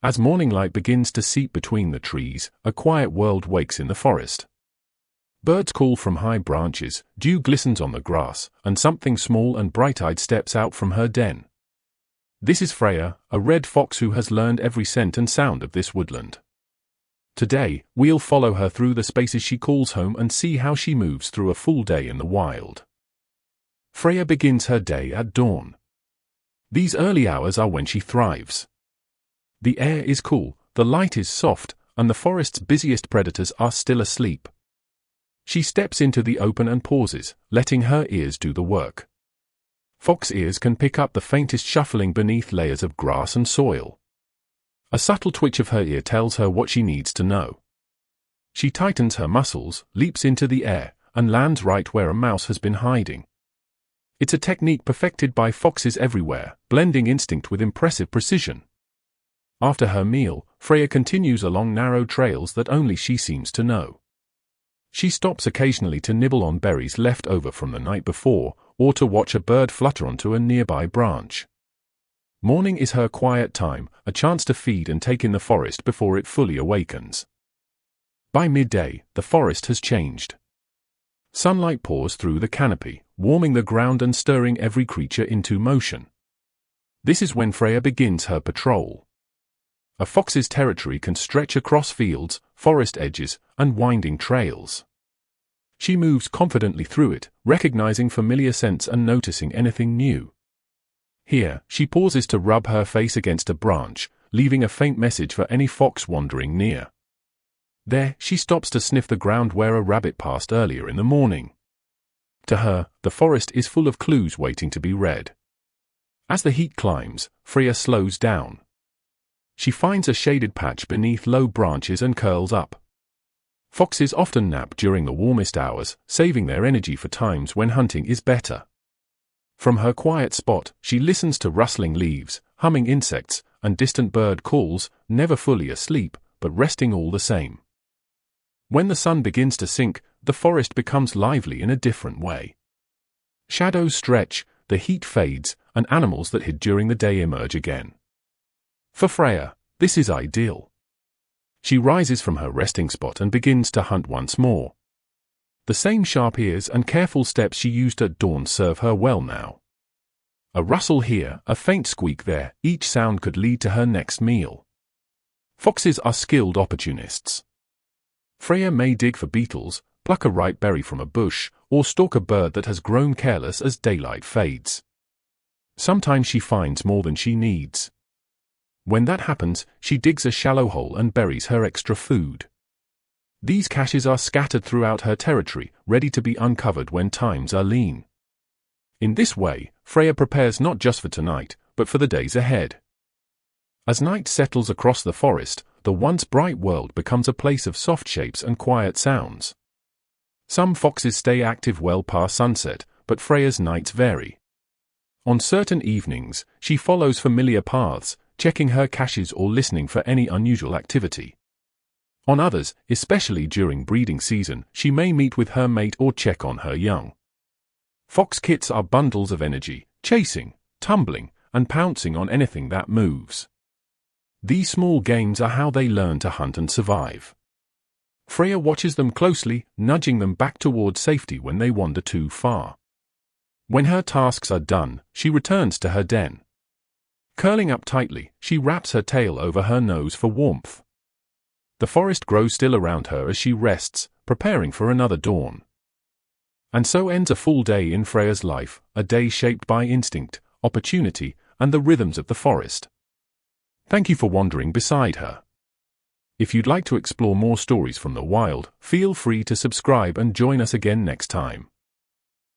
As morning light begins to seep between the trees, a quiet world wakes in the forest. Birds call from high branches, dew glistens on the grass, and something small and bright-eyed steps out from her den. This is Freya, a red fox who has learned every scent and sound of this woodland. Today, we'll follow her through the spaces she calls home and see how she moves through a full day in the wild. Freya begins her day at dawn. These early hours are when she thrives. The air is cool, the light is soft, and the forest's busiest predators are still asleep. She steps into the open and pauses, letting her ears do the work. Fox ears can pick up the faintest shuffling beneath layers of grass and soil. A subtle twitch of her ear tells her what she needs to know. She tightens her muscles, leaps into the air, and lands right where a mouse has been hiding. It's a technique perfected by foxes everywhere, blending instinct with impressive precision. After her meal, Freya continues along narrow trails that only she seems to know. She stops occasionally to nibble on berries left over from the night before, or to watch a bird flutter onto a nearby branch. Morning is her quiet time, a chance to feed and take in the forest before it fully awakens. By midday, the forest has changed. Sunlight pours through the canopy, warming the ground and stirring every creature into motion. This is when Freya begins her patrol. A fox's territory can stretch across fields, forest edges, and winding trails. She moves confidently through it, recognizing familiar scents and noticing anything new. Here, she pauses to rub her face against a branch, leaving a faint message for any fox wandering near. There, she stops to sniff the ground where a rabbit passed earlier in the morning. To her, the forest is full of clues waiting to be read. As the heat climbs, Freya slows down. She finds a shaded patch beneath low branches and curls up. Foxes often nap during the warmest hours, saving their energy for times when hunting is better. From her quiet spot, she listens to rustling leaves, humming insects, and distant bird calls, never fully asleep, but resting all the same. When the sun begins to sink, the forest becomes lively in a different way. Shadows stretch, the heat fades, and animals that hid during the day emerge again. For Freya, this is ideal. She rises from her resting spot and begins to hunt once more. The same sharp ears and careful steps she used at dawn serve her well now. A rustle here, a faint squeak there, each sound could lead to her next meal. Foxes are skilled opportunists. Freya may dig for beetles, pluck a ripe berry from a bush, or stalk a bird that has grown careless as daylight fades. Sometimes she finds more than she needs. When that happens, she digs a shallow hole and buries her extra food. These caches are scattered throughout her territory, ready to be uncovered when times are lean. In this way, Freya prepares not just for tonight, but for the days ahead. As night settles across the forest, the once bright world becomes a place of soft shapes and quiet sounds. Some foxes stay active well past sunset, but Freya's nights vary. On certain evenings, she follows familiar paths, checking her caches or listening for any unusual activity. On others, especially during breeding season, she may meet with her mate or check on her young. Fox kits are bundles of energy, chasing, tumbling, and pouncing on anything that moves. These small games are how they learn to hunt and survive. Freya watches them closely, nudging them back toward safety when they wander too far. When her tasks are done, she returns to her den. Curling up tightly, she wraps her tail over her nose for warmth. The forest grows still around her as she rests, preparing for another dawn. And so ends a full day in Freya's life, a day shaped by instinct, opportunity, and the rhythms of the forest. Thank you for wandering beside her. If you'd like to explore more stories from the wild, feel free to subscribe and join us again next time.